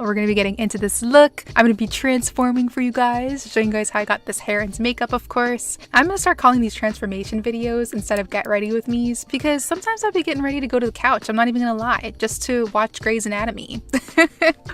We're going to be getting into this look. I'm going to be transforming for you guys, showing you guys how I got this hair into makeup, of course. I'm going to start calling these transformation videos instead of get ready with me's, because sometimes I'll be getting ready to go to the couch, I'm not even going to lie, just to watch Grey's Anatomy.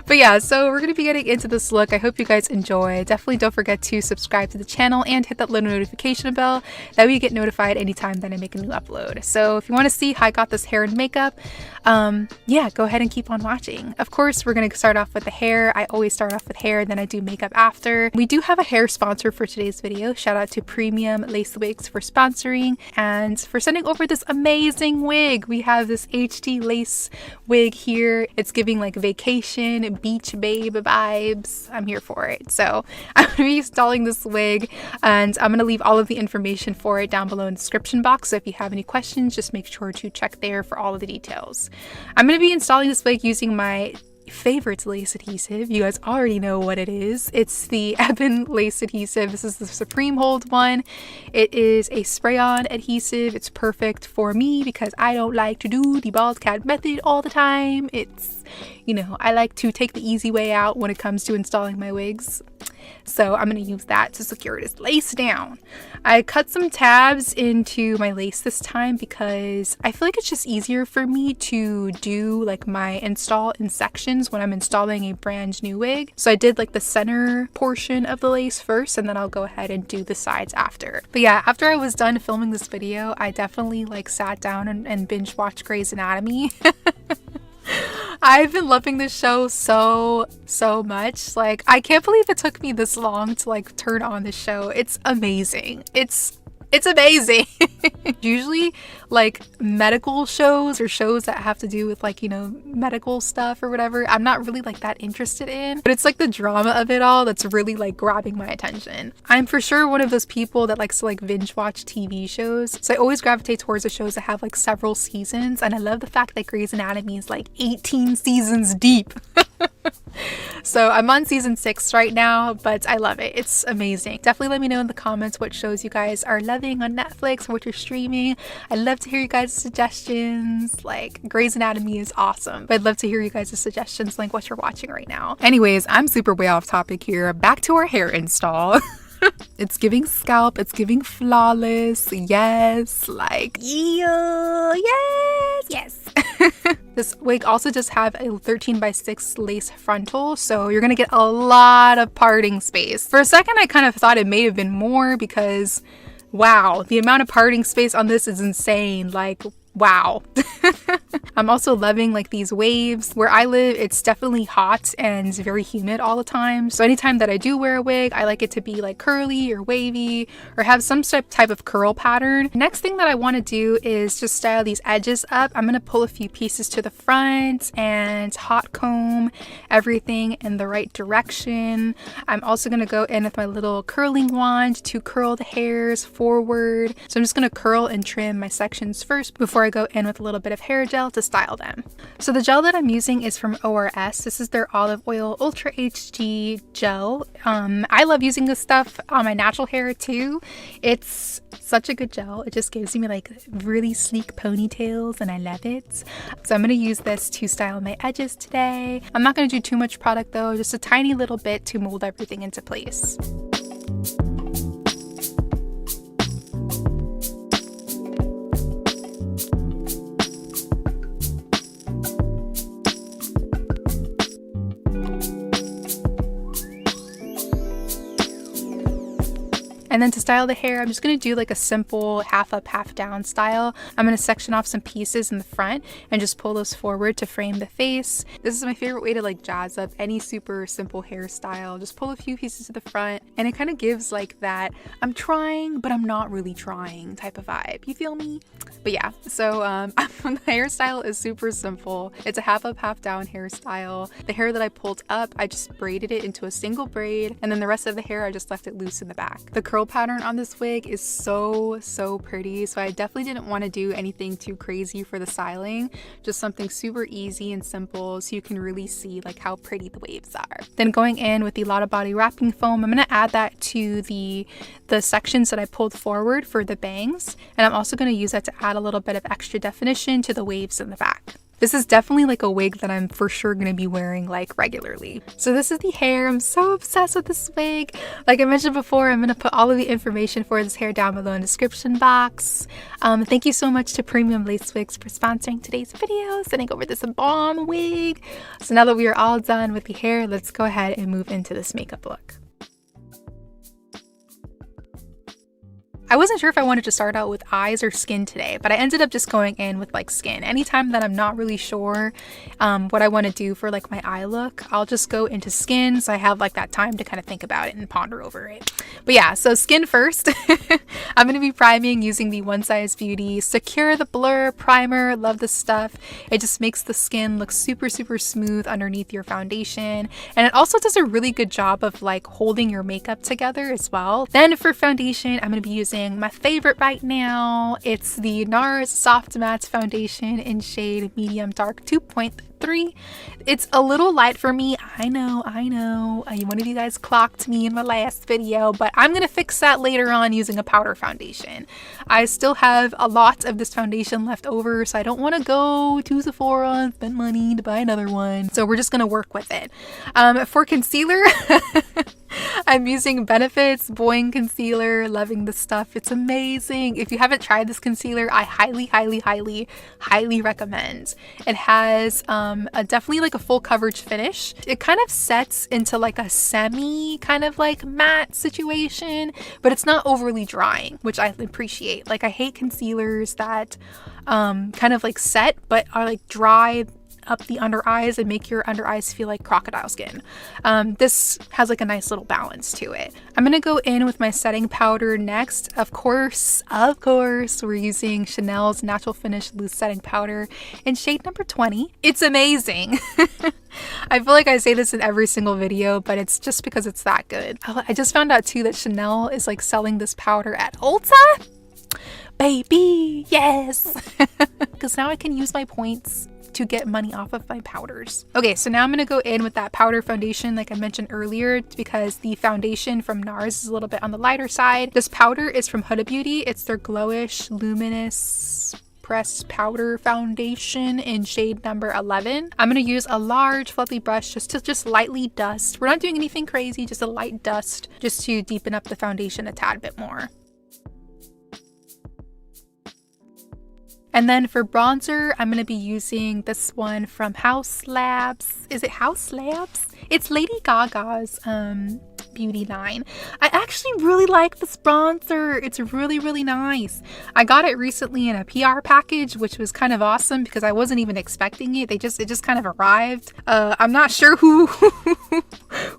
But yeah, so we're going to be getting into this look. I hope you guys enjoy. Definitely don't forget to subscribe to the channel and hit that little notification bell. That way you get notified anytime that I make a new upload. So if you want to see how I got this hair and makeup, yeah, go ahead and keep on watching. Of course, we're going to start off with the hair. I always start off with hair, then I do makeup after. We do have a hair sponsor for today's video. Shout out to Premium Lace Wigs for sponsoring and for sending over this amazing wig. We have this HD lace wig here. It's giving like vacation, beach babe vibes. I'm here for it. So I'm going to be installing this wig, and I'm going to leave all of the information for it down below in the description box. So if you have any questions, just make sure to check there for all of the details. I'm going to be installing this wig using my favorite lace adhesive. You guys already know what it is. It's the Ebin lace adhesive. This is the Supreme Hold one. It is a spray-on adhesive. It's perfect for me because I don't like to do the bald cat method all the time. It's, you know, I like to take the easy way out when it comes to installing my wigs. So I'm going to use that to secure this lace down. I cut some tabs into my lace this time because I feel like it's just easier for me to do like my install in sections when I'm installing a brand new wig. So I did like the center portion of the lace first, and then I'll go ahead and do the sides after. But yeah, after I was done filming this video, I definitely like sat down and binge watched Grey's Anatomy. I've been loving this show so much. Like, I can't believe it took me this long to like turn on this show. It's amazing. It's amazing. Usually like medical shows or shows that have to do with like, you know, medical stuff or whatever, I'm not really like that interested in, but it's like the drama of it all that's really like grabbing my attention. I'm for sure one of those people that likes to like binge watch TV shows, so I always gravitate towards the shows that have like several seasons, and I love the fact that Grey's Anatomy is like 18 seasons deep. So I'm on season 6 right now, but I love it. It's amazing. Definitely let me know in the comments what shows you guys are loving on Netflix or what you're streaming. I'd love to hear you guys' suggestions. Like, Grey's Anatomy is awesome, but I'd love to hear you guys' suggestions, like what you're watching right now. Anyways, I'm super way off topic here. Back to our hair install. It's giving scalp, it's giving flawless. Yes, like, yeah, yes. This wig also does have a 13x6 lace frontal, so you're gonna get a lot of parting space. For a second, I kind of thought it may have been more because, wow, the amount of parting space on this is insane. Like, wow. I'm also loving like these waves. Where I live, it's definitely hot and very humid all the time. So anytime that I do wear a wig, I like it to be like curly or wavy or have some type of curl pattern. Next thing that I want to do is just style these edges up. I'm going to pull a few pieces to the front and hot comb everything in the right direction. I'm also going to go in with my little curling wand to curl the hairs forward. So I'm just going to curl and trim my sections first before I go in with a little bit of hair gel to style them. So the gel that I'm using is from ORS. This is their Olive Oil Ultra HD gel. I love using this stuff on my natural hair too. It's such a good gel. It just gives me like really sleek ponytails and I love it. So I'm going to use this to style my edges today. I'm not going to do too much product though, just a tiny little bit to mold everything into place. And then to style the hair, I'm just going to do like a simple half up, half down style. I'm going to section off some pieces in the front and just pull those forward to frame the face. This is my favorite way to like jazz up any super simple hairstyle. Just pull a few pieces to the front and it kind of gives like that I'm trying, but I'm not really trying type of vibe. You feel me? But yeah, so the hairstyle is super simple. It's a half up, half down hairstyle. The hair that I pulled up, I just braided it into a single braid, and then the rest of the hair, I just left it loose in the back. The curl pattern on this wig is so pretty, so I definitely didn't want to do anything too crazy for the styling. Just something super easy and simple so you can really see like how pretty the waves are. Then going in with the Lotta Body wrapping foam, I'm going to add that to the sections that I pulled forward for the bangs, and I'm also going to use that to add a little bit of extra definition to the waves in the back. This is definitely like a wig that I'm for sure going to be wearing like regularly. So this is the hair. I'm so obsessed with this wig. Like I mentioned before, I'm going to put all of the information for this hair down below in the description box. Thank you so much to Premium Lace Wigs for sponsoring today's video, sending over this bomb wig. So now that we are all done with the hair, let's go ahead and move into this makeup look. I wasn't sure if I wanted to start out with eyes or skin today, but I ended up just going in with like skin. Anytime that I'm not really sure what I want to do for like my eye look, I'll just go into skin, so I have like that time to kind of think about it and ponder over it. But yeah, so skin first. I'm going to be priming using the One Size Beauty Secure the Blur Primer. Love this stuff. It just makes the skin look super smooth underneath your foundation, and it also does a really good job of like holding your makeup together as well. Then for foundation, I'm going to be using my favorite right now. It's the NARS Soft Matte Foundation in shade Medium Dark 2.3. It's a little light for me. I know. One of you guys clocked me in my last video, but I'm gonna fix that later on using a powder foundation. I still have a lot of this foundation left over, so I don't want to go to Sephora and spend money to buy another one. So we're just gonna work with it. For concealer, I'm using Benefit's Boing Concealer. Loving this stuff. It's amazing. If you haven't tried this concealer, I highly recommend. It has definitely like a full coverage finish. It kind of sets into like a semi kind of like matte situation, but it's not overly drying, which I appreciate. Like I hate concealers that kind of like set but are like dry up the under eyes and make your under eyes feel like crocodile skin. This has like a nice little balance to it. I'm gonna go in with my setting powder next. Of course, we're using Chanel's Natural Finish Loose Setting Powder in shade number 20. It's amazing. I feel like I say this in every single video, but it's just because it's that good. I just found out too that Chanel is like selling this powder at Ulta. Baby, yes! Because now I can use my points to get money off of my powders. Okay, so now I'm gonna go in with that powder foundation like I mentioned earlier, because the foundation from NARS is a little bit on the lighter side. This powder is from Huda Beauty. It's their Glowish Luminous Pressed Powder Foundation in shade number 11. I'm gonna use a large fluffy brush just to lightly dust. We're not doing anything crazy, just a light dust just to deepen up the foundation a tad bit more. And then for bronzer, I'm going to be using this one from House Labs. Is it House Labs? It's Lady Gaga's beauty line. I actually really like this bronzer. It's really nice. I got it recently in a PR package, which was kind of awesome because I wasn't even expecting it. It just kind of arrived. I'm not sure who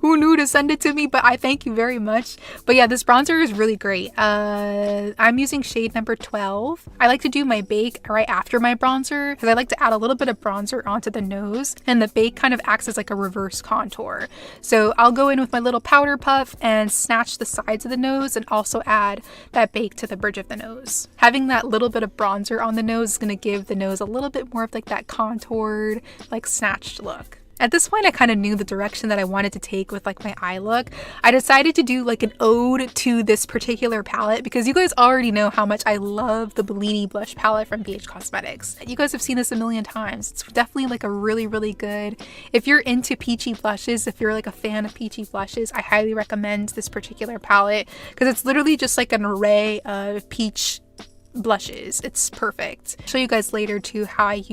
knew to send it to me, but I thank you very much. But yeah, this bronzer is really great. I'm using shade number 12. I like to do my bake right after my bronzer because I like to add a little bit of bronzer onto the nose, and the bake kind of acts as like a reverse contour. So I'll go in with my little powder puff and snatch the sides of the nose and also add that bake to the bridge of the nose. Having that little bit of bronzer on the nose is going to give the nose a little bit more of like that contoured, like snatched look. At this point, I kind of knew the direction that I wanted to take with like my eye look. I decided to do like an ode to this particular palette because you guys already know how much I love the Bellini blush palette from BH Cosmetics. You guys have seen this a million times. It's definitely like a really good, if you're into peachy blushes, if you're like a fan of peachy blushes, I highly recommend this particular palette because it's literally just like an array of peach blushes. It's perfect. I'll show you guys later too how I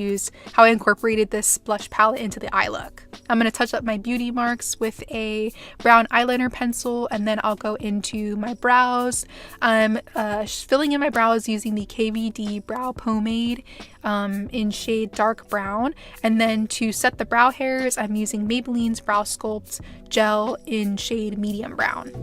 incorporated this blush palette into the eye look. I'm going to touch up my beauty marks with a brown eyeliner pencil, and then I'll go into my brows. I'm filling in my brows using the KVD brow pomade in shade dark brown, and then to set the brow hairs I'm using Maybelline's Brow Sculpt gel in shade medium brown.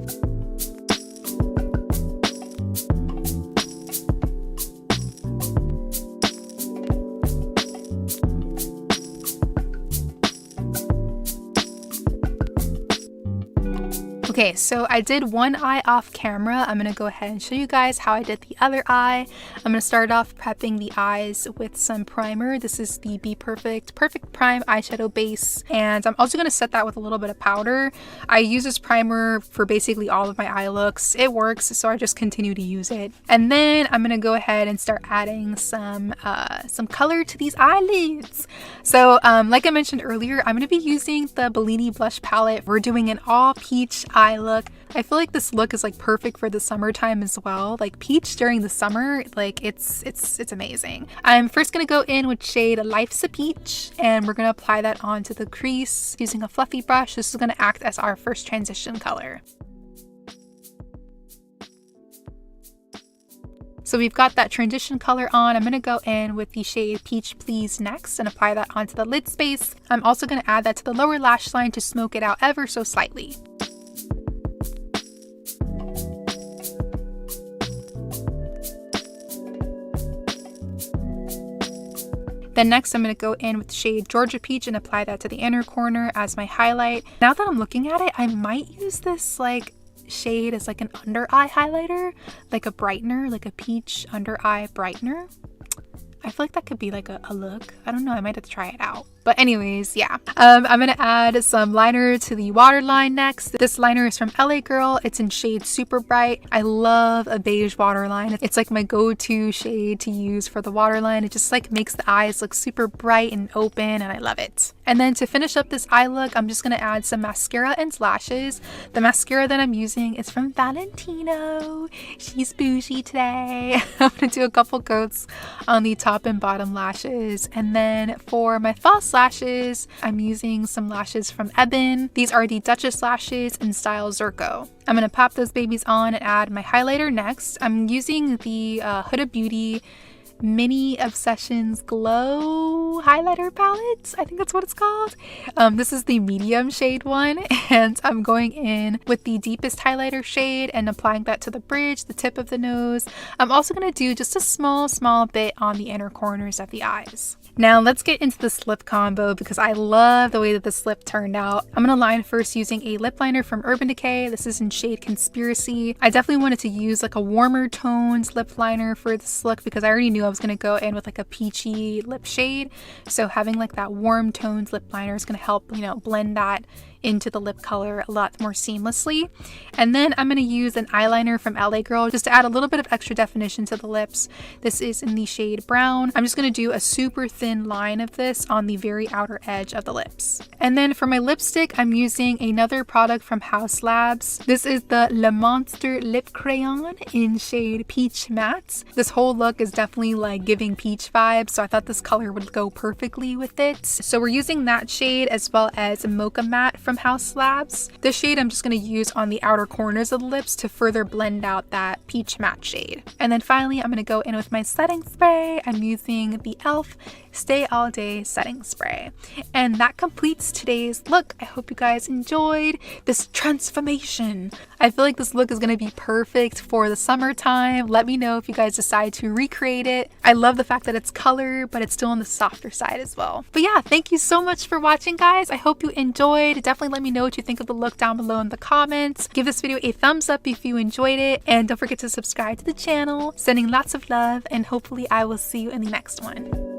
Okay, so I did one eye off camera. I'm gonna go ahead and show you guys how I did the other eye. I'm gonna start off prepping the eyes with some primer. This is the Be Perfect Prime eyeshadow base, and I'm also gonna set that with a little bit of powder. I use this primer for basically all of my eye looks. It works, so I just continue to use it. And then I'm gonna go ahead and start adding some color to these eyelids. So like I mentioned earlier, I'm gonna be using the Bellini blush palette. We're doing an all peach eye look. I feel like this look is like perfect for the summertime as well. Like peach during the summer, like it's amazing. I'm first gonna go in with shade Life's a Peach, and we're gonna apply that onto the crease using a fluffy brush. This is gonna act as our first transition color. So we've got that transition color on. I'm gonna go in with the shade Peach Please next and apply that onto the lid space. I'm also gonna add that to the lower lash line to smoke it out ever so slightly. Then next I'm going to go in with the shade Georgia Peach and apply that to the inner corner as my highlight. Now that I'm looking at it, I might use this like shade as like an under eye highlighter, like a brightener, like a peach under eye brightener. I feel like that could be like a look. I don't know, I might have to try it out. But anyways, yeah. I'm gonna add some liner to the waterline next. This liner is from LA Girl. It's in shade Super Bright. I love a beige waterline. It's like my go-to shade to use for the waterline. It just like makes the eyes look super bright and open, and I love it. And then to finish up this eye look, I'm just gonna add some mascara and lashes. The mascara that I'm using is from Valentino. She's bougie today. I'm gonna do a couple coats on the top and bottom lashes. And then for my false lashes, I'm using some lashes from Ebin. These are the Duchess lashes in style Zirco. I'm gonna pop those babies on and add my highlighter next. I'm using the Huda Beauty Mini Obsessions Glow highlighter palette. I think that's what it's called. This is the medium shade one, and I'm going in with the deepest highlighter shade and applying that to the bridge, the tip of the nose. I'm also going to do just a small bit on the inner corners of the eyes. Now let's get into this lip combo because I love the way that this lip turned out. I'm going to line first using a lip liner from Urban Decay. This is in shade Conspiracy. I definitely wanted to use like a warmer toned lip liner for this look because I already knew I was going to go in with like a peachy lip shade. So having like that warm toned lip liner is going to help, you know, blend that into the lip color a lot more seamlessly. And then I'm going to use an eyeliner from LA Girl just to add a little bit of extra definition to the lips. This is in the shade Brown. I'm just going to do a super thin line of this on the very outer edge of the lips. And then for my lipstick, I'm using another product from House Labs. This is the Le Monster Lip Crayon in shade Peach Matte. This whole look is definitely like giving peach vibes, so I thought this color would go perfectly with it. So we're using that shade as well as Mocha Matte from House Labs. This shade I'm just going to use on the outer corners of the lips to further blend out that peach matte shade. And then finally I'm going to go in with my setting spray. I'm using the e.l.f. Stay All Day setting spray. And that completes today's look. I hope you guys enjoyed this transformation. I feel like this look is going to be perfect for the summertime. Let me know if you guys decide to recreate it. I love the fact that it's color, but it's still on the softer side as well. But yeah, thank you so much for watching, guys. I hope you enjoyed. Definitely let me know what you think of the look down below in the comments. Give this video a thumbs up if you enjoyed it, and don't forget to subscribe to the channel. Sending lots of love, and hopefully I will see you in the next one.